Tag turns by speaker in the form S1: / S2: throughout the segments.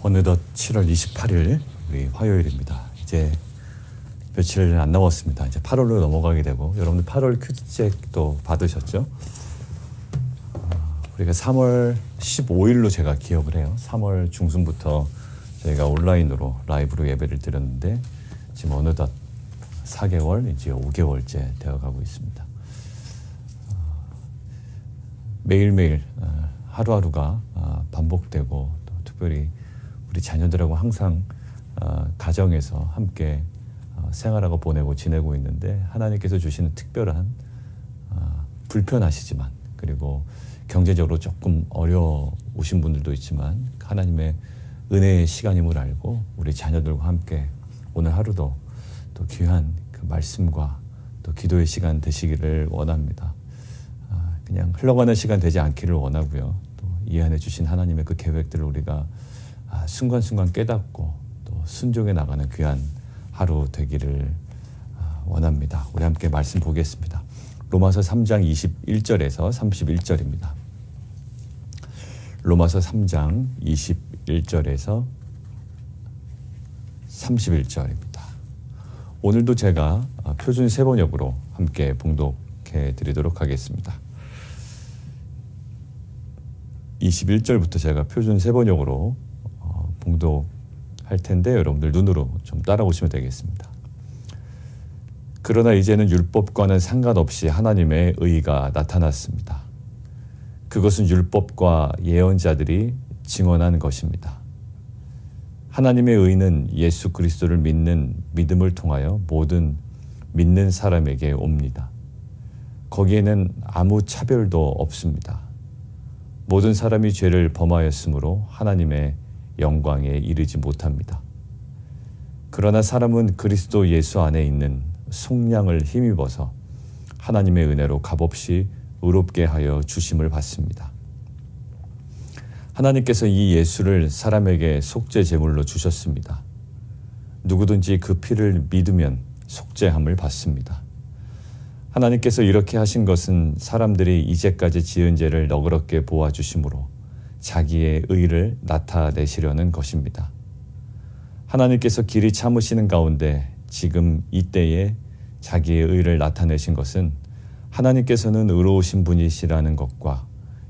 S1: 어느덧 7월 28일 우리 화요일입니다. 이제 며칠 안 남았습니다. 이제 8월로 넘어가게 되고, 여러분들 8월 큐티책도 받으셨죠? 우리가 3월 15일로 제가 기억을 해요. 3월 중순부터 저희가 온라인으로 라이브로 예배를 드렸는데 지금 어느덧 4개월, 이제 5개월째 되어가고 있습니다. 매일매일 하루하루가 반복되고, 또 특별히 우리 자녀들하고 항상 가정에서 함께 생활하고 보내고 지내고 있는데, 하나님께서 주시는 특별한 불편하시지만, 그리고 경제적으로 조금 어려우신 분들도 있지만 하나님의 은혜의 시간임을 알고 우리 자녀들과 함께 오늘 하루도 또 귀한 그 말씀과 또 기도의 시간 되시기를 원합니다. 그냥 흘러가는 시간 되지 않기를 원하고요. 또 이 안에 주신 하나님의 그 계획들을 우리가 순간순간 깨닫고 또 순종해 나가는 귀한 하루 되기를 원합니다. 우리 함께 말씀 보겠습니다. 로마서 3장 21절에서 31절입니다. 로마서 3장 21절에서 31절입니다. 오늘도 제가 표준 세번역으로 함께 봉독해 드리도록 하겠습니다. 21절부터 제가 표준 세번역으로 봉독할 텐데 여러분들 눈으로 좀 따라오시면 되겠습니다. 그러나 이제는 율법과는 상관없이 하나님의 의가 나타났습니다. 그것은 율법과 예언자들이 증언한 것입니다. 하나님의 의는 예수 그리스도를 믿는 믿음을 통하여 모든 믿는 사람에게 옵니다. 거기에는 아무 차별도 없습니다. 모든 사람이 죄를 범하였으므로 하나님의 영광에 이르지 못합니다. 그러나 사람은 그리스도 예수 안에 있는 속량을 힘입어서 하나님의 은혜로 값없이 의롭게 하여 주심을 받습니다. 하나님께서 이 예수를 사람에게 속죄 제물로 주셨습니다. 누구든지 그 피를 믿으면 속죄함을 받습니다. 하나님께서 이렇게 하신 것은 사람들이 이제까지 지은 죄를 너그럽게 보아주심으로 자기의 의를 나타내시려는 것입니다. 하나님께서 길이 참으시는 가운데 지금 이때에 자기의 의를 나타내신 것은 하나님께서는 의로우신 분이시라는 것과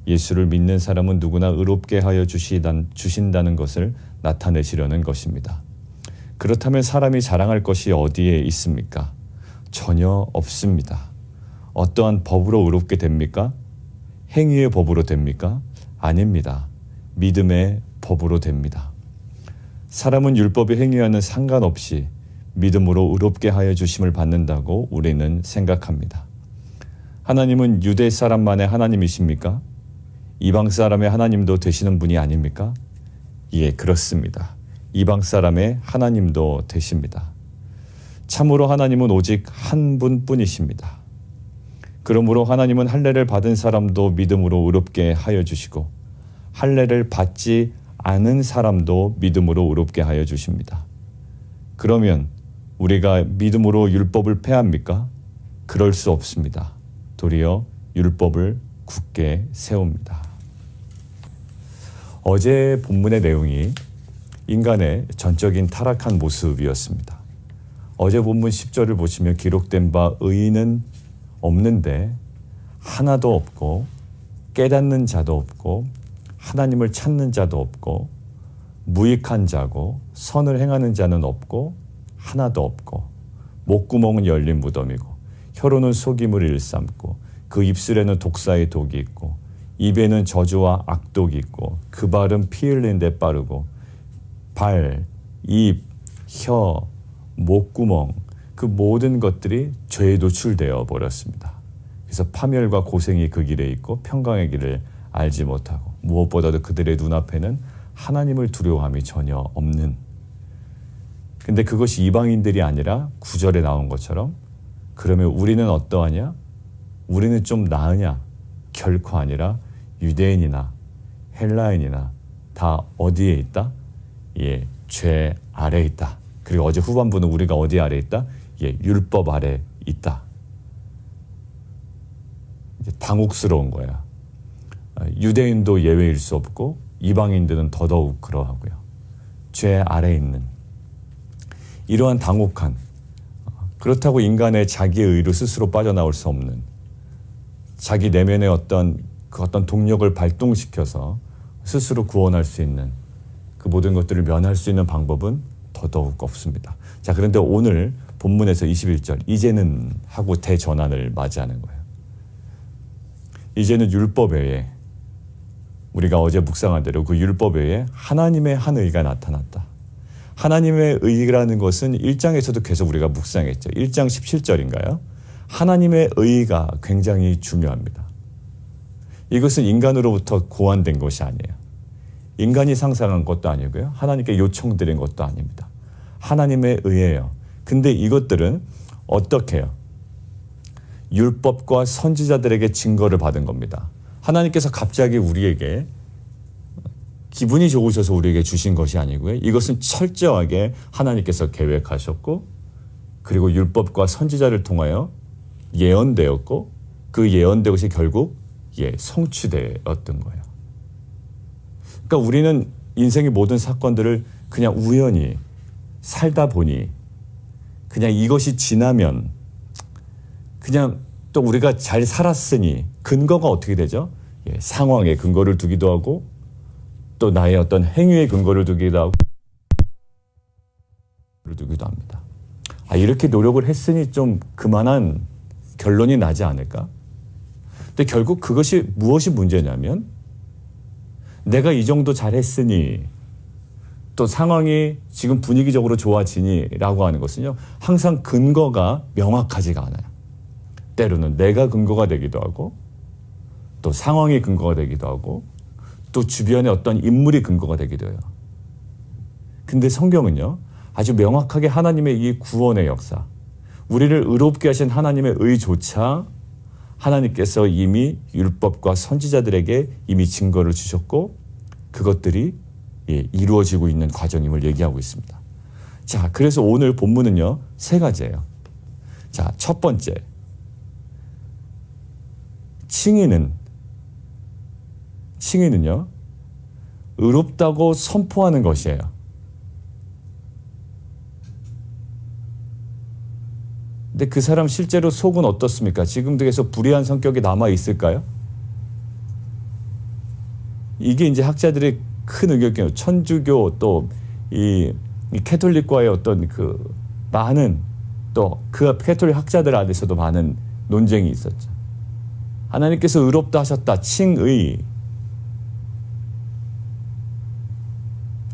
S1: 예수를 믿는 사람은 누구나 의롭게 하여 주신다는 것을 나타내시려는 것입니다. 그렇다면 사람이 자랑할 것이 어디에 있습니까? 전혀 없습니다. 어떠한 법으로 의롭게 됩니까? 행위의 법으로 됩니까? 아닙니다. 믿음의 법으로 됩니다. 사람은 율법의 행위와는 상관없이 믿음으로 의롭게 하여 주심을 받는다고 우리는 생각합니다. 하나님은 유대 사람만의 하나님이십니까? 이방 사람의 하나님도 되시는 분이 아닙니까? 예, 그렇습니다. 이방 사람의 하나님도 되십니다. 참으로 하나님은 오직 한 분뿐이십니다. 그러므로 하나님은 할례를 받은 사람도 믿음으로 의롭게 하여 주시고 할례를 받지 않은 사람도 믿음으로 의롭게 하여 주십니다. 그러면 우리가 믿음으로 율법을 폐합니까? 그럴 수 없습니다. 도리어 율법을 굳게 세웁니다. 어제 본문의 내용이 인간의 전적인 타락한 모습이었습니다. 어제 본문 10절을 보시면 기록된 바 의인은 없는데 하나도 없고 깨닫는 자도 없고 하나님을 찾는 자도 없고 무익한 자고 선을 행하는 자는 없고 하나도 없고 목구멍은 열린 무덤이고 혀로는 속임을 일삼고 그 입술에는 독사의 독이 있고 입에는 저주와 악독이 있고 그 발은 피 흘리는 데 빠르고 발, 입, 혀, 목구멍 그 모든 것들이 죄에 노출되어 버렸습니다. 그래서 파멸과 고생이 그 길에 있고 평강의 길을 알지 못하고 무엇보다도 그들의 눈앞에는 하나님을 두려워함이 전혀 없는, 근데 그것이 이방인들이 아니라 9절에 나온 것처럼 그러면 우리는 어떠하냐? 우리는 좀 나으냐? 결코 아니라 유대인이나 헬라인이나 다 어디에 있다? 예, 죄 아래에 있다. 그리고 어제 후반부는 우리가 어디 아래에 있다? 예, 율법 아래에 있다. 이제 당혹스러운 거야. 유대인도 예외일 수 없고 이방인들은 더더욱 그러하고요. 죄 아래에 있는 이러한 당혹한, 그렇다고 인간의 자기의 의로 스스로 빠져나올 수 없는, 자기 내면의 어떤 동력을 발동시켜서 스스로 구원할 수 있는 그 모든 것들을 면할 수 있는 방법은 더더욱 없습니다. 자, 그런데 오늘 본문에서 21절 이제는 하고 대전환을 맞이하는 거예요. 이제는 율법 외에, 우리가 어제 묵상한 대로 그 율법 외에 하나님의 한 의가 나타났다. 하나님의 의라는 것은 1장에서도 계속 우리가 묵상했죠. 1장 17절인가요? 하나님의 의가 굉장히 중요합니다. 이것은 인간으로부터 고안된 것이 아니에요. 인간이 상상한 것도 아니고요. 하나님께 요청드린 것도 아닙니다. 하나님의 의예요. 근데 이것들은 어떻게 해요? 율법과 선지자들에게 증거를 받은 겁니다. 하나님께서 갑자기 우리에게 기분이 좋으셔서 우리에게 주신 것이 아니고요. 이것은 철저하게 하나님께서 계획하셨고, 그리고 율법과 선지자를 통하여 예언되었고, 그 예언된 것이 결국 성취되었던 거예요. 그러니까 우리는 인생의 모든 사건들을 그냥 우연히 살다 보니, 그냥 이것이 지나면, 그냥 또 우리가 잘 살았으니 근거가 어떻게 되죠? 상황에 근거를 두기도 하고, 또 나의 어떤 행위의 근거를 두기도 하고, 합니다. 이렇게 노력을 했으니 좀 그만한 결론이 나지 않을까? 근데 결국 그것이 무엇이 문제냐면, 내가 이 정도 잘했으니, 또 상황이 지금 분위기적으로 좋아지니 라고 하는 것은요, 항상 근거가 명확하지가 않아요. 때로는 내가 근거가 되기도 하고, 또 상황이 근거가 되기도 하고, 또 주변의 어떤 인물이 근거가 되기도 해요. 근데 성경은요, 아주 명확하게 하나님의 이 구원의 역사, 우리를 의롭게 하신 하나님의 의조차 하나님께서 이미 율법과 선지자들에게 이미 증거를 주셨고, 그것들이 이루어지고 있는 과정임을 얘기하고 있습니다. 자, 그래서 오늘 본문은요, 세 가지예요. 자, 첫 번째, 칭의는요, 의롭다고 선포하는 것이에요. 근데 그 사람 실제로 속은 어떻습니까? 지금도 계속 불의한 성격이 남아 있을까요? 이게 이제 학자들의 큰 의견이에요. 천주교 또 이 캐톨릭과의 어떤 그 많은, 또 그 캐톨릭 학자들 안에서도 많은 논쟁이 있었죠. 하나님께서 의롭다 하셨다. 칭의.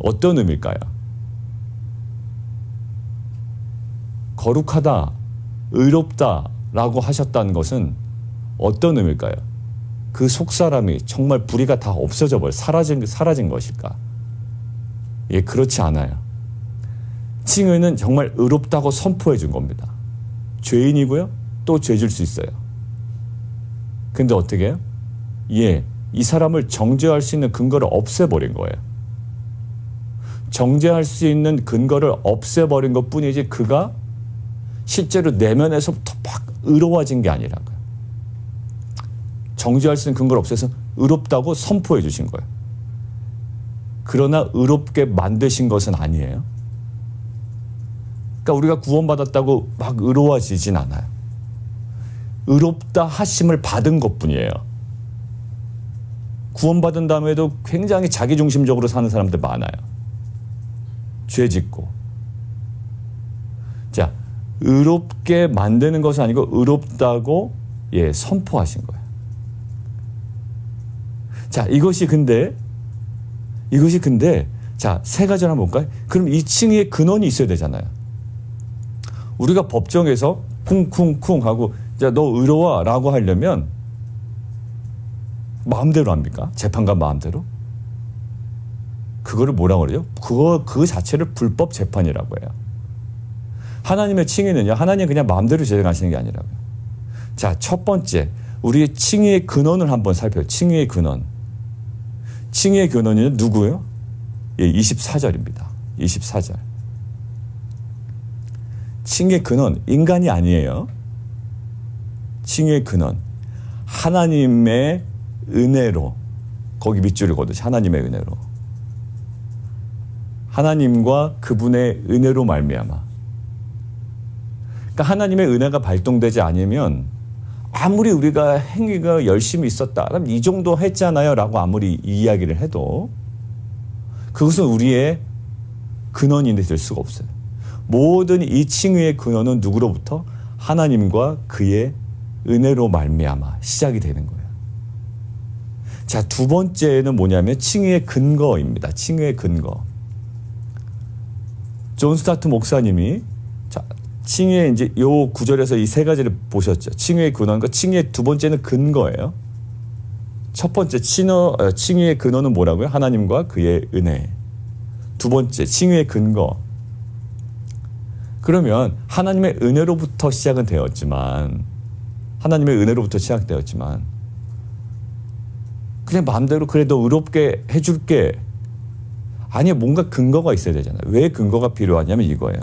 S1: 어떤 의미일까요? 거룩하다, 의롭다라고 하셨다는 것은 어떤 의미일까요? 그 속사람이 정말 불의가 다 없어져 버려 사라진 것일까? 그렇지 않아요. 칭의는 정말 의롭다고 선포해 준 겁니다. 죄인이고요, 또 죄질 수 있어요. 근데 어떻게 해요? 이 사람을 정죄할 수 있는 근거를 없애버린 거예요. 정죄할 수 있는 근거를 없애버린 것 뿐이지, 그가 실제로 내면에서부터 막 의로워진 게 아니라고요. 정죄할 수 있는 근거를 없애서 의롭다고 선포해 주신 거예요. 그러나 의롭게 만드신 것은 아니에요. 그러니까 우리가 구원받았다고 막 의로워지진 않아요. 의롭다 하심을 받은 것뿐이에요. 구원받은 다음에도 굉장히 자기중심적으로 사는 사람들 많아요. 죄 짓고. 자, 의롭게 만드는 것은 아니고 의롭다고 선포하신 거예요. 자, 이것이 근데 자, 세 가지를 한번 볼까요? 그럼 이 칭의의 근원이 있어야 되잖아요. 우리가 법정에서 쿵쿵쿵 하고, 자, 너 의로워 라고 하려면 마음대로 합니까? 재판관 마음대로? 그거를 뭐라고 그래요? 그 자체를 불법 재판이라고 해요. 하나님의 칭의는요, 하나님 그냥 마음대로 재정하시는 게 아니라고요. 자, 첫 번째, 우리의 칭의의 근원을 한번 살펴요. 칭의의 근원. 칭의의 근원은 누구예요? 24절입니다. 24절. 칭의의 근원, 인간이 아니에요. 칭의의 근원, 하나님의 은혜로, 거기 밑줄을 걷듯이 하나님의 은혜로. 하나님과 그분의 은혜로 말미암아. 그러니까 하나님의 은혜가 발동되지 않으면 아무리 우리가 행위가 열심히 있었다, 이 정도 했잖아요 라고 아무리 이야기를 해도 그것은 우리의 근원이 될 수가 없어요. 모든 이 칭의의 근원은 누구로부터? 하나님과 그의 은혜로 말미암아 시작이 되는 거예요. 자, 두 번째는 뭐냐면 칭의의 근거입니다. 칭의의 근거. 존 스타트 목사님이 칭의의 이제 요 구절에서 이 세 가지를 보셨죠. 칭의의 근원과 칭의의 두 번째는 근거예요. 첫 번째 칭의의 근원은 뭐라고요? 하나님과 그의 은혜. 두 번째 칭의의 근거. 그러면 하나님의 은혜로부터 시작은 되었지만 그냥 마음대로 그래 너 의롭게 해줄게. 아니요, 뭔가 근거가 있어야 되잖아요. 왜 근거가 필요하냐면 이거예요.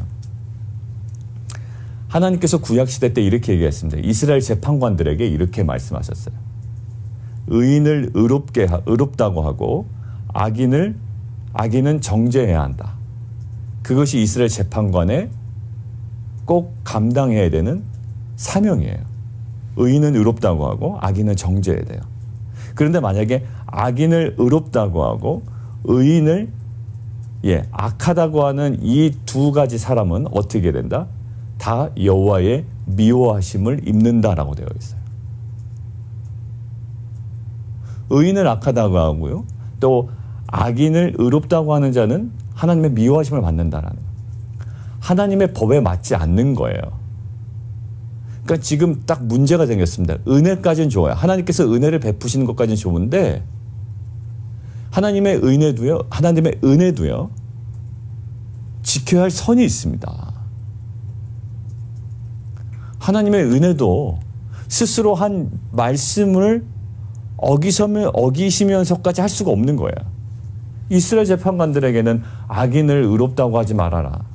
S1: 하나님께서 구약시대 때 이렇게 얘기했습니다. 이스라엘 재판관들에게 이렇게 말씀하셨어요. 의인을 의롭다고 하고 악인은 정죄해야 한다. 그것이 이스라엘 재판관의 꼭 감당해야 되는 사명이에요. 의인은 의롭다고 하고 악인은 정죄해야 돼요. 그런데 만약에 악인을 의롭다고 하고 의인을 악하다고 하는 이 두 가지 사람은 어떻게 된다? 다 여호와의 미워하심을 입는다라고 되어 있어요. 의인을 악하다고 하고요. 또 악인을 의롭다고 하는 자는 하나님의 미워하심을 받는다라는 거예요. 하나님의 법에 맞지 않는 거예요. 그러니까 지금 딱 문제가 생겼습니다. 은혜까지는 좋아요. 하나님께서 은혜를 베푸시는 것까지는 좋은데 하나님의 은혜도요. 지켜야 할 선이 있습니다. 하나님의 은혜도 스스로 한 말씀을 어기시면서까지 할 수가 없는 거예요. 이스라엘 재판관들에게는 악인을 의롭다고 하지 말아라.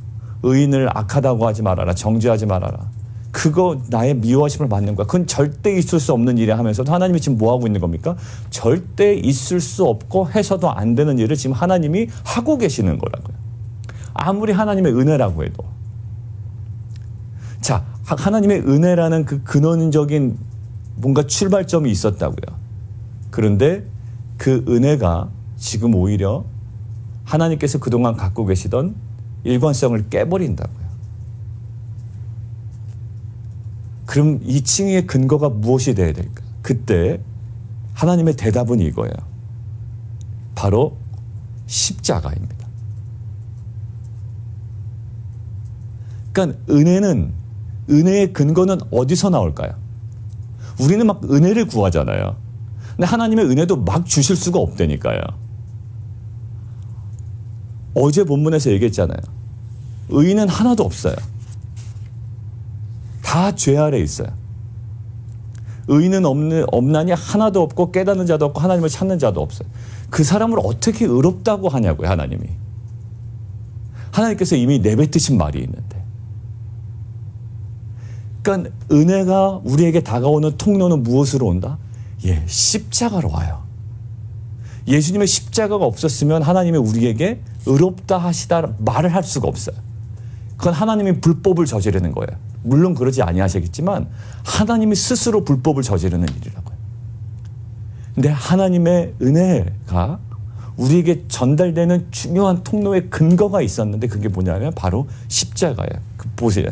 S1: 의인을 악하다고 하지 말아라. 정죄하지 말아라. 그거 나의 미워하심을 받는 거야. 그건 절대 있을 수 없는 일이 하면서도 하나님이 지금 뭐 하고 있는 겁니까? 절대 있을 수 없고 해서도 안 되는 일을 지금 하나님이 하고 계시는 거라고요. 아무리 하나님의 은혜라고 해도. 자, 하나님의 은혜라는 그 근원적인 뭔가 출발점이 있었다고요. 그런데 그 은혜가 지금 오히려 하나님께서 그동안 갖고 계시던 일관성을 깨버린다고요. 그럼 이 칭의의 근거가 무엇이 되어야 될까? 그때 하나님의 대답은 이거예요. 바로 십자가입니다. 그러니까 은혜의 근거는 어디서 나올까요? 우리는 막 은혜를 구하잖아요. 근데 하나님의 은혜도 막 주실 수가 없다니까요. 어제 본문에서 얘기했잖아요. 의인은 하나도 없어요. 다 죄 아래 있어요. 의인은 없나니 하나도 없고 깨닫는 자도 없고 하나님을 찾는 자도 없어요. 그 사람을 어떻게 의롭다고 하냐고요, 하나님이. 하나님께서 이미 내뱉으신 말이 있는데. 그러니까 은혜가 우리에게 다가오는 통로는 무엇으로 온다? 십자가로 와요. 예수님의 십자가가 없었으면 하나님이 우리에게 의롭다 하시다 말을 할 수가 없어요. 그건 하나님이 불법을 저지르는 거예요. 물론 그러지 아니하시겠지만 하나님이 스스로 불법을 저지르는 일이라고요. 근데 하나님의 은혜가 우리에게 전달되는 중요한 통로의 근거가 있었는데 그게 뭐냐면 바로 십자가예요. 보세요.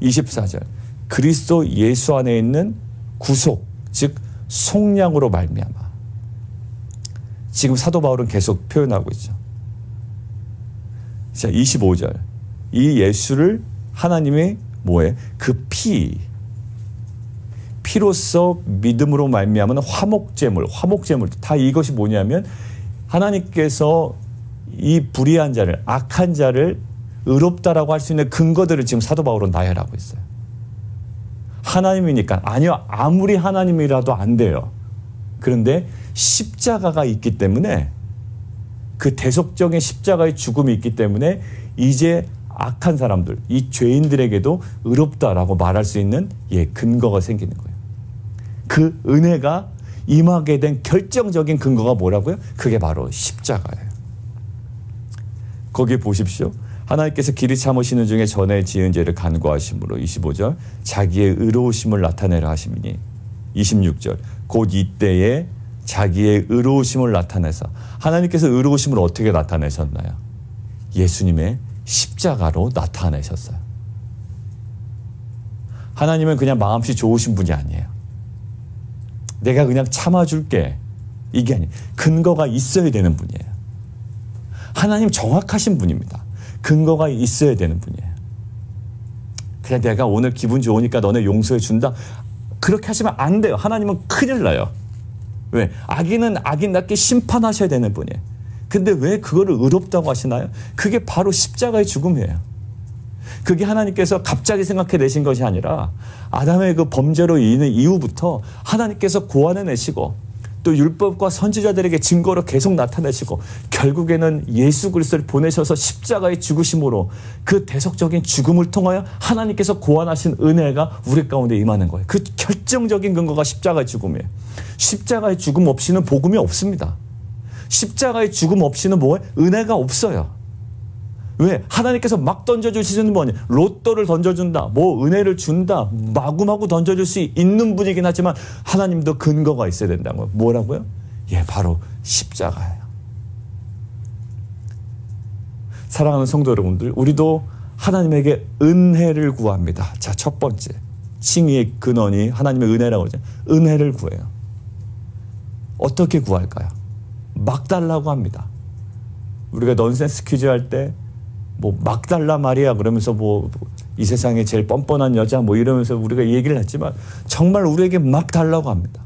S1: 24절. 그리스도 예수 안에 있는 구속, 즉 속량으로 말미암아. 지금 사도 바울은 계속 표현하고 있죠. 자, 25절. 이 예수를 하나님의 뭐예요? 그 피로써 믿음으로 말미암은 화목제물 다 이것이 뭐냐면 하나님께서 이 불의한 자를, 악한 자를 의롭다라고 할 수 있는 근거들을 지금 사도 바울은 나열하고 있어요. 하나님이니까. 아니요, 아무리 하나님이라도 안 돼요. 그런데 십자가가 있기 때문에 그 대속적인 십자가의 죽음이 있기 때문에 이제 악한 사람들, 이 죄인들에게도 의롭다라고 말할 수 있는 근거가 생기는 거예요. 그 은혜가 임하게 된 결정적인 근거가 뭐라고요? 그게 바로 십자가예요. 거기에 보십시오. 하나님께서 길이 참으시는 중에 전에 지은 죄를 간구하심으로 25절 자기의 의로우심을 나타내라 하심이니 26절 곧 이때에 자기의 의로우심을 나타내서 하나님께서 의로우심을 어떻게 나타내셨나요? 예수님의 십자가로 나타내셨어요. 하나님은 그냥 마음씨 좋으신 분이 아니에요. 내가 그냥 참아줄게. 이게 아니에요. 근거가 있어야 되는 분이에요. 하나님 정확하신 분입니다. 근거가 있어야 되는 분이에요. 그냥 내가 오늘 기분 좋으니까 너네 용서해 준다. 그렇게 하시면 안 돼요. 하나님은 큰일 나요. 왜? 악인은 악인답게 심판하셔야 되는 분이에요. 근데 왜 그거를 의롭다고 하시나요? 그게 바로 십자가의 죽음이에요. 그게 하나님께서 갑자기 생각해내신 것이 아니라 아담의 그 범죄로 인한 이후부터 하나님께서 고안해내시고 또 율법과 선지자들에게 증거로 계속 나타내시고 결국에는 예수 그리스도를 보내셔서 십자가의 죽으심으로 그 대속적인 죽음을 통하여 하나님께서 고안하신 은혜가 우리 가운데 임하는 거예요. 그 결정적인 근거가 십자가의 죽음이에요. 십자가의 죽음 없이는 복음이 없습니다. 십자가의 죽음 없이는 뭐예요? 은혜가 없어요. 왜? 하나님께서 막 던져주시는 분이 로또를 던져준다, 뭐 은혜를 준다, 마구마구 던져줄 수 있는 분이긴 하지만 하나님도 근거가 있어야 된다는 거예요. 뭐라고요? 예, 바로 십자가예요. 사랑하는 성도 여러분들, 우리도 하나님에게 은혜를 구합니다. 자, 첫 번째 칭의의 근원이 하나님의 은혜라고 하죠. 은혜를 구해요. 어떻게 구할까요? 막 달라고 합니다. 우리가 넌센스 퀴즈 할 때 뭐 막 달라 말이야 그러면서 뭐 이 세상에 제일 뻔뻔한 여자 뭐 이러면서 우리가 얘기를 했지만 정말 우리에게 막 달라고 합니다.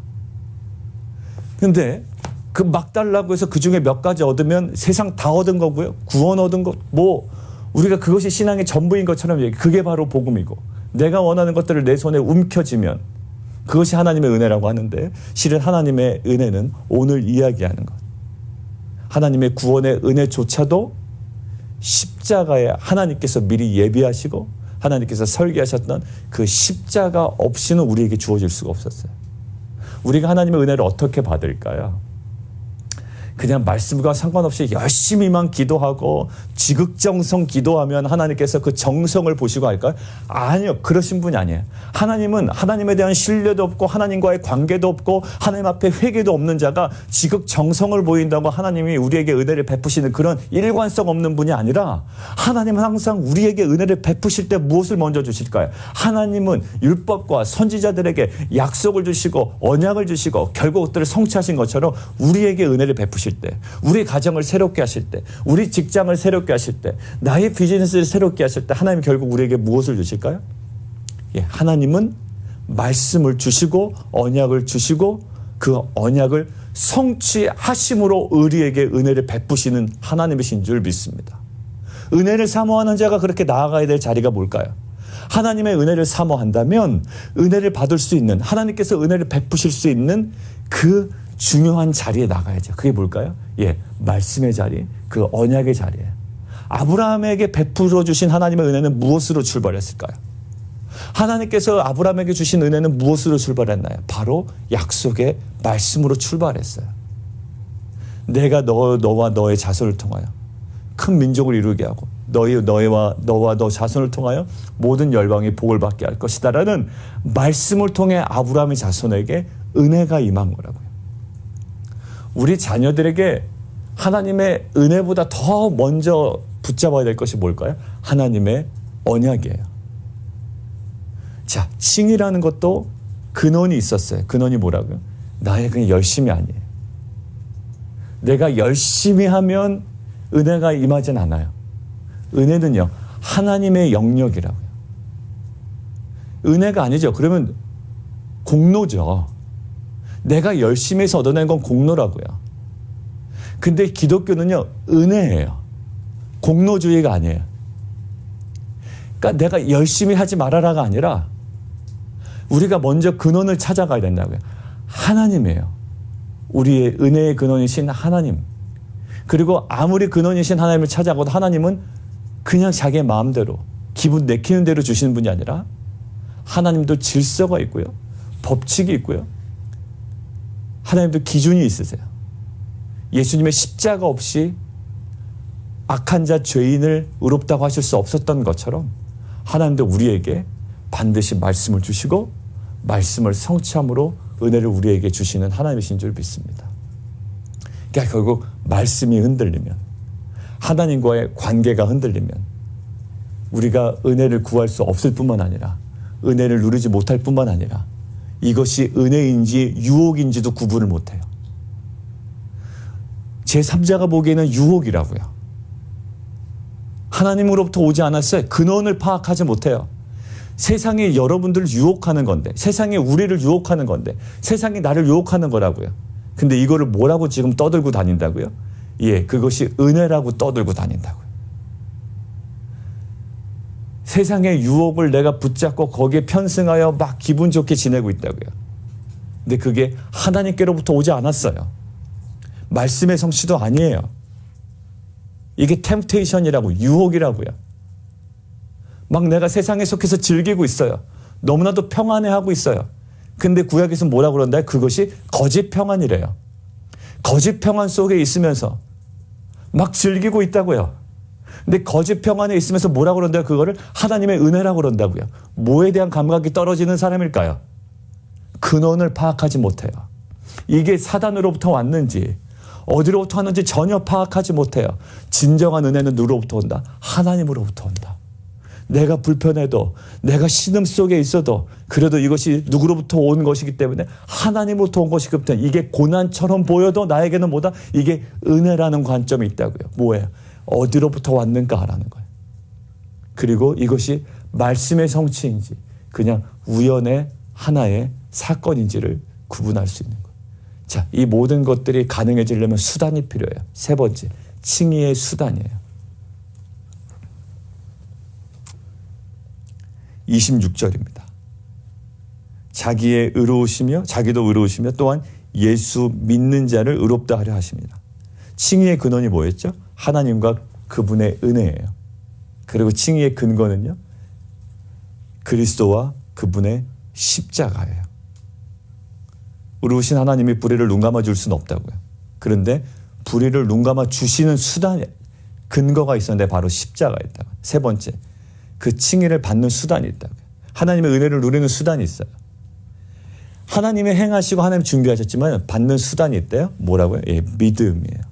S1: 근데 그 막 달라고 해서 그 중에 몇 가지 얻으면 세상 다 얻은 거고요. 구원 얻은 것 뭐 우리가 그것이 신앙의 전부인 것처럼 얘기. 그게 바로 복음이고 내가 원하는 것들을 내 손에 움켜쥐면 그것이 하나님의 은혜라고 하는데 실은 하나님의 은혜는 오늘 이야기하는 것. 하나님의 구원의 은혜조차도 십자가에 하나님께서 미리 예비하시고 하나님께서 설계하셨던 그 십자가 없이는 우리에게 주어질 수가 없었어요. 우리가 하나님의 은혜를 어떻게 받을까요? 그냥 말씀과 상관없이 열심히만 기도하고 지극정성 기도하면 하나님께서 그 정성을 보시고 할까요? 아니요. 그러신 분이 아니에요. 하나님은 하나님에 대한 신뢰도 없고 하나님과의 관계도 없고 하나님 앞에 회개도 없는 자가 지극정성을 보인다고 하나님이 우리에게 은혜를 베푸시는 그런 일관성 없는 분이 아니라 하나님은 항상 우리에게 은혜를 베푸실 때 무엇을 먼저 주실까요? 하나님은 율법과 선지자들에게 약속을 주시고 언약을 주시고 결국 그것들을 성취하신 것처럼 우리에게 은혜를 베푸실 때, 우리 가정을 새롭게 하실 때, 우리 직장을 새롭게 하실 때, 나의 비즈니스를 새롭게 하실 때 하나님 결국 우리에게 무엇을 주실까요? 예, 하나님은 말씀을 주시고 언약을 주시고 그 언약을 성취하심으로 우리에게 은혜를 베푸시는 하나님이신 줄 믿습니다. 은혜를 사모하는 자가 그렇게 나아가야 될 자리가 뭘까요? 하나님의 은혜를 사모한다면 은혜를 받을 수 있는, 하나님께서 은혜를 베푸실 수 있는 그 중요한 자리에 나가야죠. 그게 뭘까요? 예, 말씀의 자리, 그 언약의 자리예요. 아브라함에게 베풀어 주신 하나님의 은혜는 무엇으로 출발했을까요? 하나님께서 아브라함에게 주신 은혜는 무엇으로 출발했나요? 바로 약속의 말씀으로 출발했어요. 내가 너와 너의 자손을 통하여 큰 민족을 이루게 하고 너와 너 자손을 통하여 모든 열방이 복을 받게 할 것이다라는 말씀을 통해 아브라함의 자손에게 은혜가 임한 거라고요. 우리 자녀들에게 하나님의 은혜보다 더 먼저 붙잡아야 될 것이 뭘까요? 하나님의 언약이에요. 자, 칭의라는 것도 근원이 있었어요. 근원이 뭐라고요? 나의 그냥 열심이 아니에요. 내가 열심히 하면 은혜가 임하진 않아요. 은혜는요, 하나님의 영역이라고요. 은혜가 아니죠. 그러면 공로죠. 내가 열심히 해서 얻어낸 건 공로라고요. 근데 기독교는요, 은혜예요. 공로주의가 아니에요. 그러니까 내가 열심히 하지 말아라가 아니라 우리가 먼저 근원을 찾아가야 된다고요. 하나님이에요. 우리의 은혜의 근원이신 하나님. 그리고 아무리 근원이신 하나님을 찾아가도 하나님은 그냥 자기의 마음대로 기분 내키는 대로 주시는 분이 아니라 하나님도 질서가 있고요. 법칙이 있고요. 하나님도 기준이 있으세요. 예수님의 십자가 없이 악한 자 죄인을 의롭다고 하실 수 없었던 것처럼 하나님도 우리에게 반드시 말씀을 주시고 말씀을 성취함으로 은혜를 우리에게 주시는 하나님이신 줄 믿습니다. 그러니까 결국 말씀이 흔들리면, 하나님과의 관계가 흔들리면 우리가 은혜를 구할 수 없을 뿐만 아니라 은혜를 누리지 못할 뿐만 아니라 이것이 은혜인지 유혹인지도 구분을 못해요. 제3자가 보기에는 유혹이라고요. 하나님으로부터 오지 않았어요. 근원을 파악하지 못해요. 세상이 여러분들을 유혹하는 건데, 세상이 우리를 유혹하는 건데, 세상이 나를 유혹하는 거라고요. 근데 이거를 뭐라고 지금 떠들고 다닌다고요? 예, 그것이 은혜라고 떠들고 다닌다고요. 세상의 유혹을 내가 붙잡고 거기에 편승하여 막 기분 좋게 지내고 있다고요. 근데 그게 하나님께로부터 오지 않았어요. 말씀의 성취도 아니에요. 이게 템프테이션이라고, 유혹이라고요. 막 내가 세상에 속해서 즐기고 있어요. 너무나도 평안해하고 있어요. 근데 구약에서 뭐라고 그런다? 그것이 거짓 평안이래요. 거짓 평안 속에 있으면서 막 즐기고 있다고요. 근데 거짓 평안에 있으면서 뭐라고 그런다요? 그거를 하나님의 은혜라고 그런다고요. 뭐에 대한 감각이 떨어지는 사람일까요? 근원을 파악하지 못해요. 이게 사단으로부터 왔는지 어디로부터 왔는지 전혀 파악하지 못해요. 진정한 은혜는 누구로부터 온다? 하나님으로부터 온다. 내가 불편해도, 내가 신음 속에 있어도 그래도 이것이 누구로부터 온 것이기 때문에, 하나님으로부터 온 것이기 때문에 이게 고난처럼 보여도 나에게는 뭐다? 이게 은혜라는 관점이 있다고요. 뭐예요? 어디로부터 왔는가라는 거예요. 그리고 이것이 말씀의 성취인지 그냥 우연의 하나의 사건인지를 구분할 수 있는 거예요. 자, 이 모든 것들이 가능해지려면 수단이 필요해요. 세 번째, 칭의의 수단이에요. 26절입니다. 자기의 의로우시며 자기도 의로우시며 또한 예수 믿는 자를 의롭다 하려 하십니다. 칭의의 근원이 뭐였죠? 하나님과 그분의 은혜예요. 그리고 칭의의 근거는요, 그리스도와 그분의 십자가예요. 의로우신 하나님이 불의를 눈감아 줄 수는 없다고요. 그런데 불의를 눈감아 주시는 수단, 근거가 있었는데 바로 십자가였다고. 세 번째, 그 칭의를 받는 수단이 있다고요. 하나님의 은혜를 누리는 수단이 있어요. 하나님이 행하시고 하나님 준비하셨지만 받는 수단이 있대요. 뭐라고요? 예, 믿음이에요.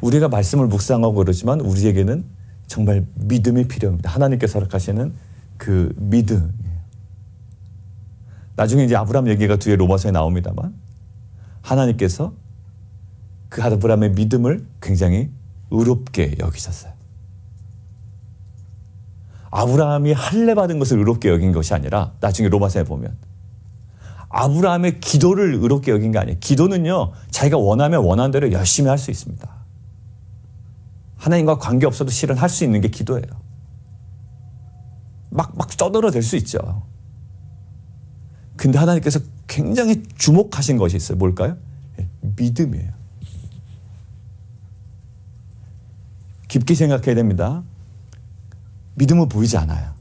S1: 우리가 말씀을 묵상하고 그러지만 우리에게는 정말 믿음이 필요합니다. 하나님께서 허락하시는 그 믿음이에요. 나중에 이제 아브라함 얘기가 뒤에 로마서에 나옵니다만, 하나님께서 그 아브라함의 믿음을 굉장히 의롭게 여기셨어요. 아브라함이 할례 받은 것을 의롭게 여긴 것이 아니라, 나중에 로마서에 보면 아브라함의 기도를 의롭게 여긴 게 아니에요. 기도는요, 자기가 원하면 원하는 대로 열심히 할 수 있습니다. 하나님과 관계없어도 실은 할 수 있는 게 기도예요. 막 떠들어댈 수 있죠. 근데 하나님께서 굉장히 주목하신 것이 있어요. 뭘까요? 믿음이에요. 깊게 생각해야 됩니다. 믿음은 보이지 않아요.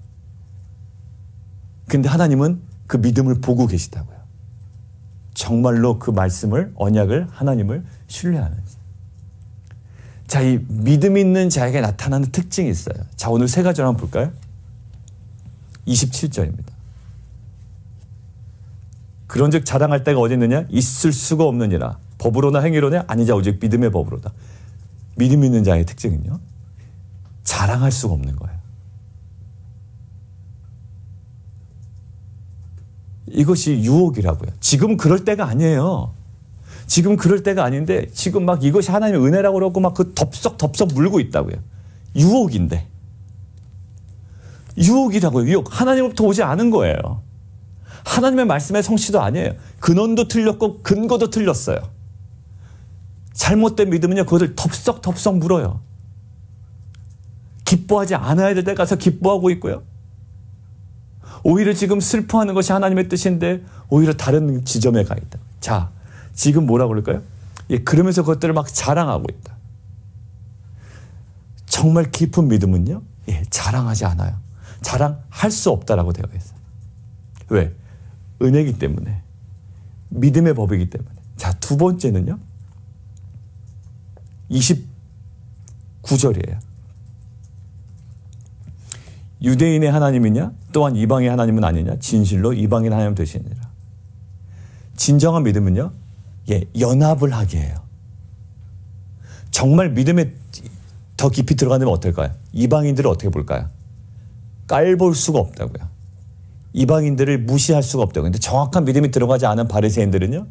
S1: 근데 하나님은 그 믿음을 보고 계시다고요. 정말로 그 말씀을, 언약을, 하나님을 신뢰하는지. 자, 이 믿음 있는 자에게 나타나는 특징이 있어요. 자, 오늘 세 가지를 한번 볼까요? 27절입니다. 그런즉 자랑할 데가 어디 있느냐? 있을 수가 없느니라. 법으로나 행위로냐? 아니자 오직 믿음의 법으로다. 믿음 있는 자의 특징은요, 자랑할 수가 없는 거예요. 이것이 유혹이라고요. 지금 그럴 때가 아니에요. 지금 그럴 때가 아닌데 지금 막 이것이 하나님의 은혜라고 그러고 막 그 덥석 물고 있다고요. 유혹인데. 유혹이라고요. 유혹. 하나님으로부터 오지 않은 거예요. 하나님의 말씀의 성취도 아니에요. 근원도 틀렸고 근거도 틀렸어요. 잘못된 믿음은요, 그것을 덥석 물어요. 기뻐하지 않아야 될 때 가서 기뻐하고 있고요. 오히려 지금 슬퍼하는 것이 하나님의 뜻인데 오히려 다른 지점에 가 있다. 자, 지금 뭐라고 그럴까요? 예, 그러면서 그것들을 막 자랑하고 있다. 정말 깊은 믿음은요, 예, 자랑하지 않아요. 자랑할 수 없다라고 되어 있어요. 왜? 은혜이기 때문에. 믿음의 법이기 때문에. 자, 두 번째는요, 29절이에요. 유대인의 하나님이냐 또한 이방의 하나님은 아니냐 진실로 이방인 하나님 되시니라. 진정한 믿음은요, 연합을 하게 해요. 정말 믿음에 더 깊이 들어가면 어떨까요? 이방인들을 어떻게 볼까요? 깔볼 수가 없다고요. 이방인들을 무시할 수가 없다고요. 근데 정확한 믿음이 들어가지 않은 바리새인들은요,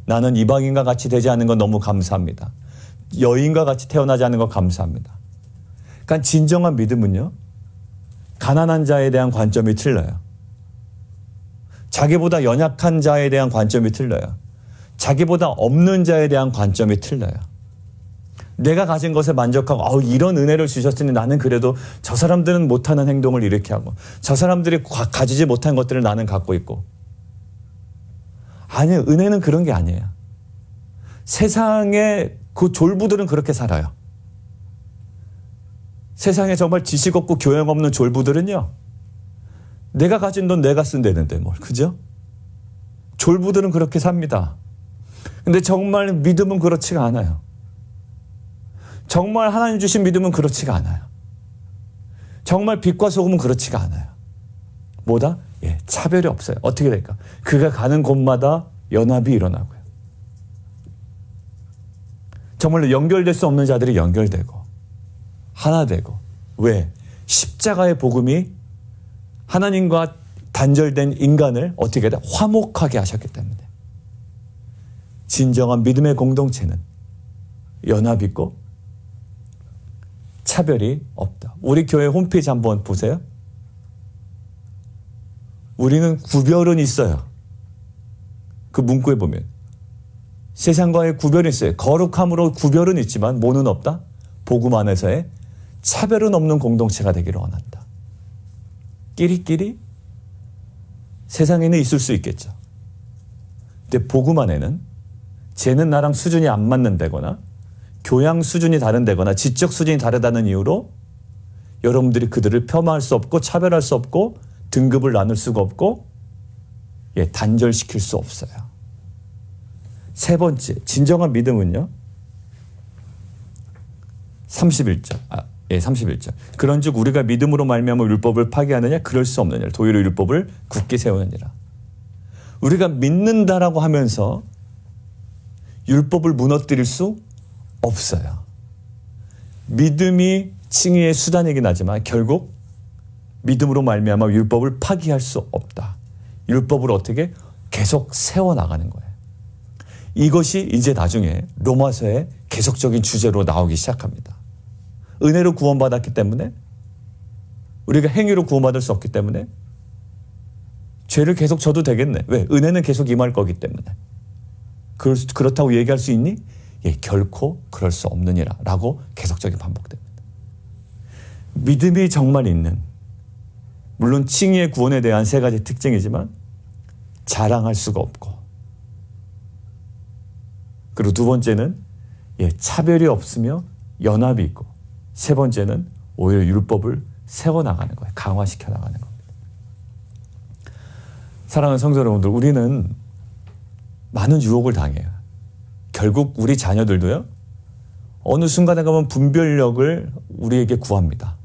S1: 나는 이방인과 같이 되지 않은 건 너무 감사합니다. 여인과 같이 태어나지 않은 건 감사합니다. 그러니까 진정한 믿음은요, 가난한 자에 대한 관점이 틀려요. 자기보다 연약한 자에 대한 관점이 틀려요. 자기보다 없는 자에 대한 관점이 틀려요. 내가 가진 것에 만족하고 이런 은혜를 주셨으니 나는 그래도 저 사람들은 못하는 행동을 이렇게 하고 저 사람들이 가지지 못한 것들을 나는 갖고 있고. 아니요. 은혜는 그런 게 아니에요. 세상에 그 졸부들은 그렇게 살아요. 세상에 정말 지식 없고 교양 없는 졸부들은요, 내가 가진 돈 내가 쓴다는데 뭘, 그죠? 졸부들은 그렇게 삽니다. 근데 정말 믿음은 그렇지가 않아요. 정말 하나님 주신 믿음은 그렇지가 않아요. 정말 빛과 소금은 그렇지가 않아요. 뭐다? 차별이 없어요. 어떻게 될까? 그가 가는 곳마다 연합이 일어나고요. 정말로 연결될 수 없는 자들이 연결되고 하나 되고. 왜? 십자가의 복음이 하나님과 단절된 인간을 어떻게 해야 돼? 화목하게 하셨기 때문에. 진정한 믿음의 공동체는 연합이 있고 차별이 없다. 우리 교회 홈페이지 한번 보세요. 우리는 구별은 있어요. 그 문구에 보면 세상과의 구별이 있어요. 거룩함으로 구별은 있지만 뭐는 없다? 복음 안에서의 차별은 없는 공동체가 되기를 원한다. 끼리끼리 세상에는 있을 수 있겠죠. 근데 복음 안에는 쟤는 나랑 수준이 안 맞는다거나 교양 수준이 다른다거나 지적 수준이 다르다는 이유로 여러분들이 그들을 폄하할 수 없고 차별할 수 없고 등급을 나눌 수가 없고 단절시킬 수 없어요. 세 번째, 진정한 믿음은요. 31절. 31절. 그런즉 우리가 믿음으로 말미암아 율법을 파기하느냐? 그럴 수 없느냐? 도리어 율법을 굳게 세우느니라. 우리가 믿는다라고 하면서 율법을 무너뜨릴 수 없어요. 믿음이 칭의의 수단이긴 하지만 결국 믿음으로 말미암아 율법을 파기할 수 없다. 율법을 어떻게 계속 세워나가는 거예요. 이것이 이제 나중에 로마서의 계속적인 주제로 나오기 시작합니다. 은혜로 구원받았기 때문에 우리가 행위로 구원받을 수 없기 때문에 죄를 계속 져도 되겠네. 왜? 은혜는 계속 임할 거기 때문에. 그렇다고 얘기할 수 있니? 결코 그럴 수 없느니라 라고 계속적인 반복됩니다. 믿음이 정말 있는, 물론 칭의의 구원에 대한 세 가지 특징이지만 자랑할 수가 없고, 그리고 두 번째는 차별이 없으며 연합이 있고, 세 번째는 오히려 율법을 세워나가는 거예요. 강화시켜 나가는 겁니다. 사랑하는 성도 여러분들, 우리는 많은 유혹을 당해요. 결국 우리 자녀들도요, 어느 순간에 가면 분별력을 우리에게 구합니다.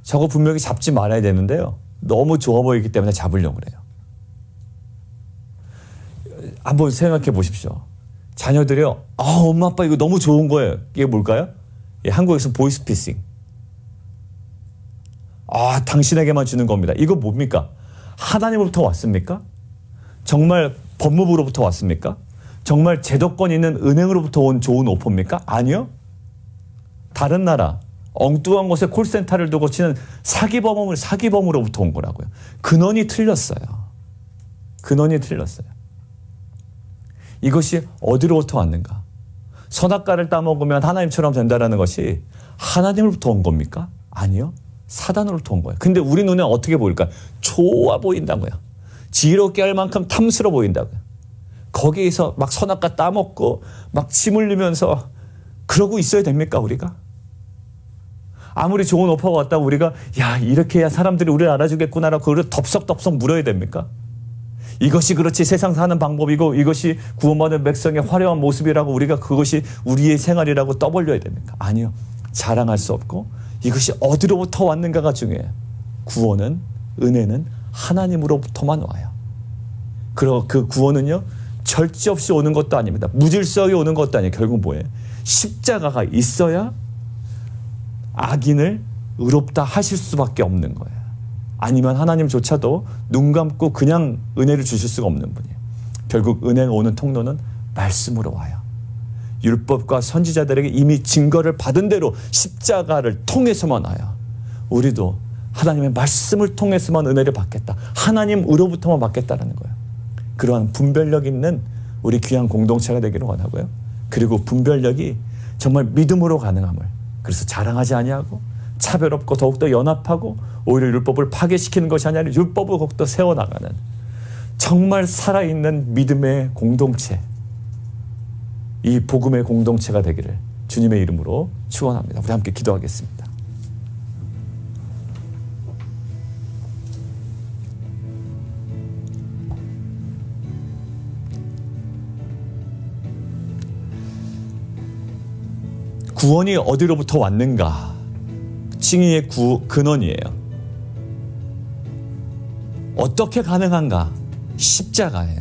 S1: 저거 분명히 잡지 말아야 되는데요, 너무 좋아 보이기 때문에 잡으려고 그래요. 한번 생각해 보십시오. 자녀들이요, 엄마 아빠 이거 너무 좋은 거예요. 이게 뭘까요? 한국에서 보이스피싱. 당신에게만 주는 겁니다. 이거 뭡니까? 하나님으로부터 왔습니까? 정말 법무부로부터 왔습니까? 정말 제도권 있는 은행으로부터 온 좋은 오퍼입니까? 아니요. 다른 나라 엉뚱한 곳에 콜센터를 두고 치는 사기범으로부터 온 거라고요. 근원이 틀렸어요. 근원이 틀렸어요. 이것이 어디로부터 왔는가? 선악과를 따먹으면 하나님처럼 된다는 것이 하나님으로부터 온 겁니까? 아니요. 사단으로부터 온 거예요. 근데 우리 눈에 어떻게 보일까요? 좋아 보인다고요. 지혜롭게 할 만큼 탐스러워 보인다고요. 거기에서 막 선악과 따먹고 막 침 흘리면서 그러고 있어야 됩니까, 우리가? 아무리 좋은 오퍼가 왔다고 우리가 이렇게 해야 사람들이 우리를 알아주겠구나라고 그걸 덥석덥석 물어야 됩니까? 이것이 그렇지 세상 사는 방법이고 이것이 구원받은 백성의 화려한 모습이라고 우리가 그것이 우리의 생활이라고 떠벌려야 됩니까? 아니요. 자랑할 수 없고 이것이 어디로부터 왔는가가 중요해요. 구원은, 은혜는 하나님으로부터만 와요. 그리고 그 구원은요, 절제 없이 오는 것도 아닙니다. 무질서하게 오는 것도 아니에요. 결국 뭐예요? 십자가가 있어야 악인을 의롭다 하실 수밖에 없는 거예요. 아니면 하나님조차도 눈 감고 그냥 은혜를 주실 수가 없는 분이에요. 결국 은혜가 오는 통로는 말씀으로 와요. 율법과 선지자들에게 이미 증거를 받은 대로 십자가를 통해서만 와요. 우리도 하나님의 말씀을 통해서만 은혜를 받겠다. 하나님으로부터만 받겠다라는 거예요. 그러한 분별력 있는 우리 귀한 공동체가 되기를 원하고요. 그리고 분별력이 정말 믿음으로 가능함을, 그래서 자랑하지 아니하고 차별 없고 더욱더 연합하고 오히려 율법을 파괴시키는 것이 아니라 율법을 더욱더 세워나가는 정말 살아있는 믿음의 공동체, 이 복음의 공동체가 되기를 주님의 이름으로 축원합니다. 우리 함께 기도하겠습니다. 구원이 어디로부터 왔는가? 칭의의 근원이에요. 어떻게 가능한가? 십자가예요.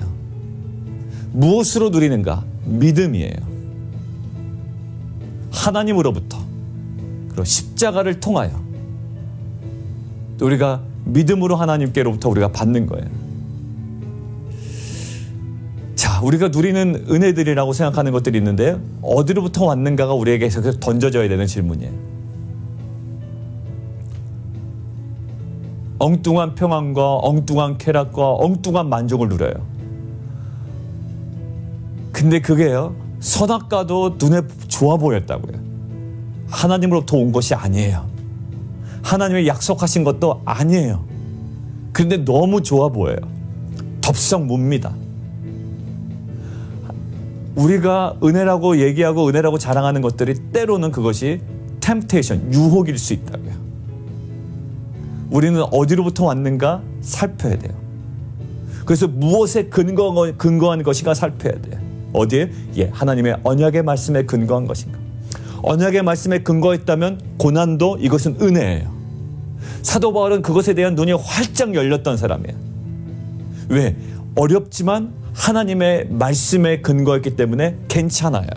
S1: 무엇으로 누리는가? 믿음이에요. 하나님으로부터, 그리고 십자가를 통하여 또 우리가 믿음으로 하나님께로부터 우리가 받는 거예요. 자, 우리가 누리는 은혜들이라고 생각하는 것들이 있는데요, 어디로부터 왔는가가 우리에게 계속 던져져야 되는 질문이에요. 엉뚱한 평안과 엉뚱한 쾌락과 엉뚱한 만족을 누려요. 근데 그게요, 선악과도 눈에 좋아 보였다고요. 하나님으로부터 온 것이 아니에요. 하나님의 약속하신 것도 아니에요. 그런데 너무 좋아 보여요. 덥석 뭡니다. 우리가 은혜라고 얘기하고 은혜라고 자랑하는 것들이 때로는 그것이 템테이션, 유혹일 수 있다고요. 우리는 어디로부터 왔는가 살펴야 돼요. 그래서 무엇에 근거한 것인가 살펴야 돼요. 어디에? 예, 하나님의 언약의 말씀에 근거한 것인가. 언약의 말씀에 근거했다면 고난도 이것은 은혜예요. 사도 바울은 그것에 대한 눈이 활짝 열렸던 사람이에요. 왜? 어렵지만 하나님의 말씀에 근거했기 때문에 괜찮아요.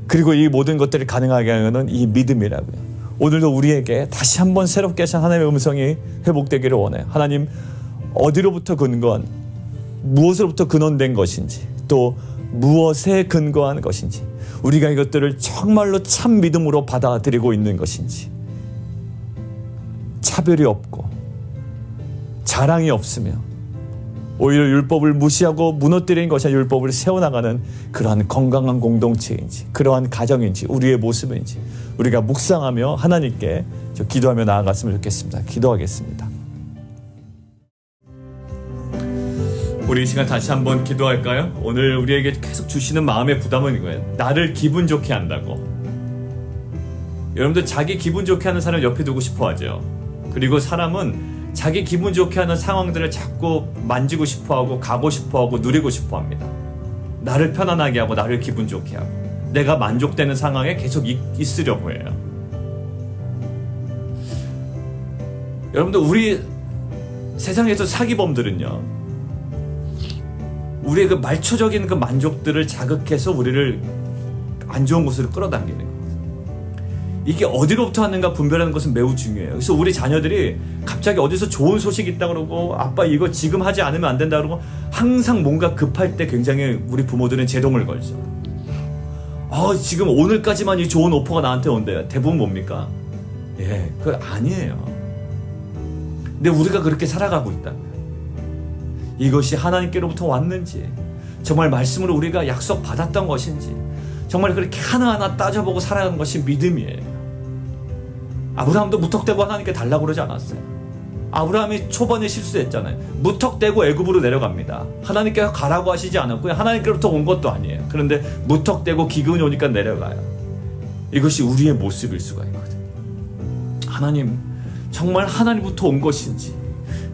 S1: 그리고 이 모든 것들이 가능하게 하는 이 믿음이라고요. 오늘도 우리에게 다시 한번 새롭게 하신 하나님의 음성이 회복되기를 원해요. 하나님, 어디로부터 근거한, 무엇으로부터 근원된 것인지, 또 무엇에 근거한 것인지, 우리가 이것들을 정말로 참 믿음으로 받아들이고 있는 것인지, 차별이 없고 자랑이 없으며 오히려 율법을 무시하고 무너뜨리는 것이 아니라 율법을 세워나가는 그러한 건강한 공동체인지, 그러한 가정인지, 우리의 모습인지 우리가 묵상하며 하나님께 기도하며 나아갔으면 좋겠습니다. 기도하겠습니다. 우리 이 시간 다시 한번 기도할까요? 오늘 우리에게 계속 주시는 마음의 부담은 이거예요. 나를 기분 좋게 한다고. 여러분들 자기 기분 좋게 하는 사람 옆에 두고 싶어 하죠. 그리고 사람은 자기 기분 좋게 하는 상황들을 자꾸 만지고 싶어하고 가고 싶어하고 누리고 싶어합니다. 나를 편안하게 하고 나를 기분 좋게 하고 내가 만족되는 상황에 계속 있으려고 해요. 여러분들, 우리 세상에서 사기범들은요, 우리의 그 말초적인 그 만족들을 자극해서 우리를 안 좋은 곳으로 끌어당기는 거예요. 이게 어디로부터 왔는가 분별하는 것은 매우 중요해요. 그래서 우리 자녀들이 갑자기 어디서 좋은 소식이 있다 그러고 아빠 이거 지금 하지 않으면 안 된다 그러고 항상 뭔가 급할 때 굉장히 우리 부모들은 제동을 걸죠. 지금 오늘까지만 이 좋은 오퍼가 나한테 온대요. 대부분 뭡니까? 예, 그거 아니에요. 근데 우리가 그렇게 살아가고 있다고요. 이것이 하나님께로부터 왔는지, 정말 말씀으로 우리가 약속 받았던 것인지, 정말 그렇게 하나하나 따져보고 살아가는 것이 믿음이에요. 아브라함도 무턱대고 하나님께 달라고 그러지 않았어요. 아브라함이 초반에 실수했잖아요. 무턱대고 애굽으로 내려갑니다. 하나님께서 가라고 하시지 않았고요. 하나님께로부터 온 것도 아니에요. 그런데 무턱대고 기근이 오니까 내려가요. 이것이 우리의 모습일 수가 있거든요. 하나님, 정말 하나님부터 온 것인지,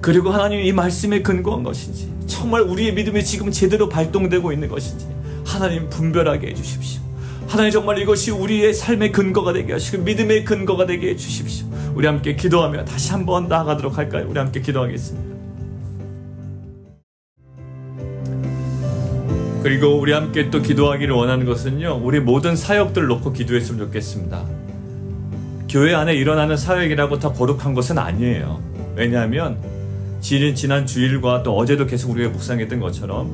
S2: 그리고 하나님 이 말씀에 근거한 것인지 정말 우리의 믿음이 지금 제대로 발동되고 있는 것인지 하나님 분별하게 해주십시오. 하나님 정말 이것이 우리의 삶의 근거가 되게 하시고 믿음의 근거가 되게 해주십시오. 우리 함께 기도하며 다시 한번 나아가도록 할까요? 우리 함께 기도하겠습니다. 그리고 우리 함께 또 기도하기를 원하는 것은요, 우리 모든 사역들을 놓고 기도했으면 좋겠습니다. 교회 안에 일어나는 사역이라고 다 거룩한 것은 아니에요. 왜냐하면 지난 주일과 또 어제도 계속 우리가 묵상했던 것처럼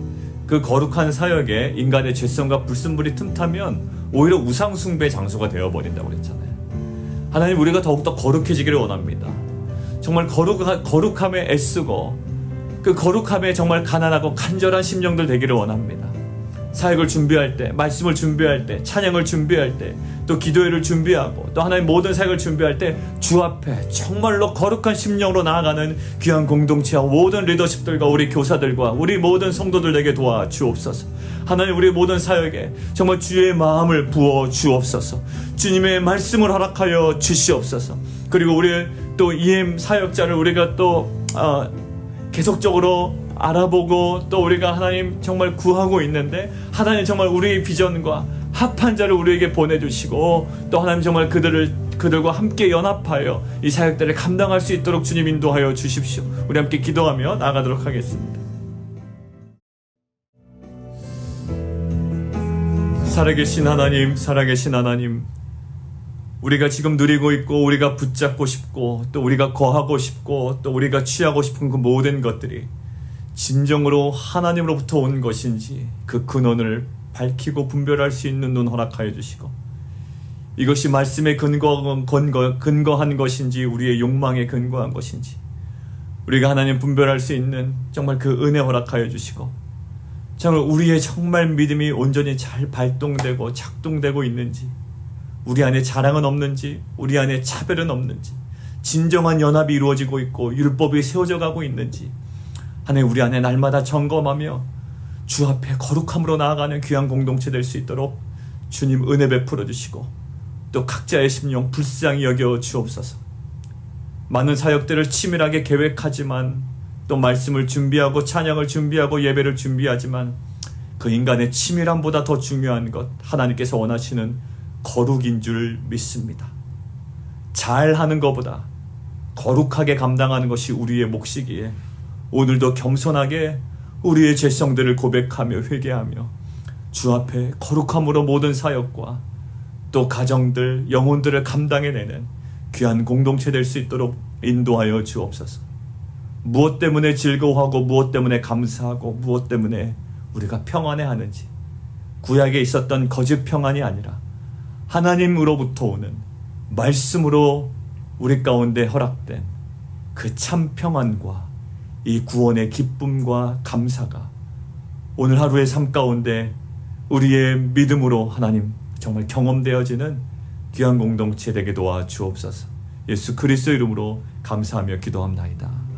S2: 그 거룩한 사역에 인간의 죄성과 불순물이 틈타면 오히려 우상숭배의 장소가 되어버린다고 그랬잖아요. 하나님, 우리가 더욱더 거룩해지기를 원합니다. 정말 거룩함에 애쓰고 그 거룩함에 정말 가난하고 간절한 심령들 되기를 원합니다. 사역을 준비할 때, 말씀을 준비할 때, 찬양을 준비할 때, 또 기도회를 준비하고 또 하나님 모든 사역을 준비할 때 주 앞에 정말로 거룩한 심령으로 나아가는 귀한 공동체와 모든 리더십들과 우리 교사들과 우리 모든 성도들에게 도와주옵소서. 하나님, 우리 모든 사역에 정말 주의 마음을 부어 주옵소서. 주님의 말씀을 허락하여 주시옵소서. 그리고 우리 또 EM 사역자를 우리가 또 계속적으로 알아보고 또 우리가 하나님 정말 구하고 있는데, 하나님 정말 우리의 비전과 합한 자를 우리에게 보내주시고 또 하나님 정말 그들과 함께 연합하여 이 사역들을 감당할 수 있도록 주님 인도하여 주십시오. 우리 함께 기도하며 나아가도록 하겠습니다. 살아계신 하나님, 우리가 지금 누리고 있고 우리가 붙잡고 싶고 또 우리가 거하고 싶고 또 우리가 취하고 싶은 그 모든 것들이 진정으로 하나님으로부터 온 것인지 그 근원을 밝히고 분별할 수 있는 눈 허락하여 주시고, 이것이 말씀에 근거한 것인지 우리의 욕망에 근거한 것인지 우리가 하나님 분별할 수 있는 정말 그 은혜 허락하여 주시고, 정말 우리의 정말 믿음이 온전히 잘 발동되고 작동되고 있는지, 우리 안에 자랑은 없는지, 우리 안에 차별은 없는지, 진정한 연합이 이루어지고 있고 율법이 세워져 가고 있는지 하나님, 우리 안에 날마다 점검하며 주 앞에 거룩함으로 나아가는 귀한 공동체 될 수 있도록 주님 은혜 베풀어 주시고 또 각자의 심령 불쌍히 여겨 주옵소서. 많은 사역들을 치밀하게 계획하지만 또 말씀을 준비하고 찬양을 준비하고 예배를 준비하지만 그 인간의 치밀함보다 더 중요한 것, 하나님께서 원하시는 거룩인 줄 믿습니다. 잘하는 것보다 거룩하게 감당하는 것이 우리의 몫이기에 오늘도 겸손하게 우리의 죄성들을 고백하며 회개하며 주 앞에 거룩함으로 모든 사역과 또 가정들, 영혼들을 감당해내는 귀한 공동체 될 수 있도록 인도하여 주옵소서. 무엇 때문에 즐거워하고 무엇 때문에 감사하고 무엇 때문에 우리가 평안해하는지, 구약에 있었던 거짓 평안이 아니라 하나님으로부터 오는 말씀으로 우리 가운데 허락된 그 참 평안과 이 구원의 기쁨과 감사가 오늘 하루의 삶 가운데 우리의 믿음으로 하나님 정말 경험되어지는 귀한 공동체 되게 도와주옵소서. 예수 그리스도 이름으로 감사하며 기도합나이다.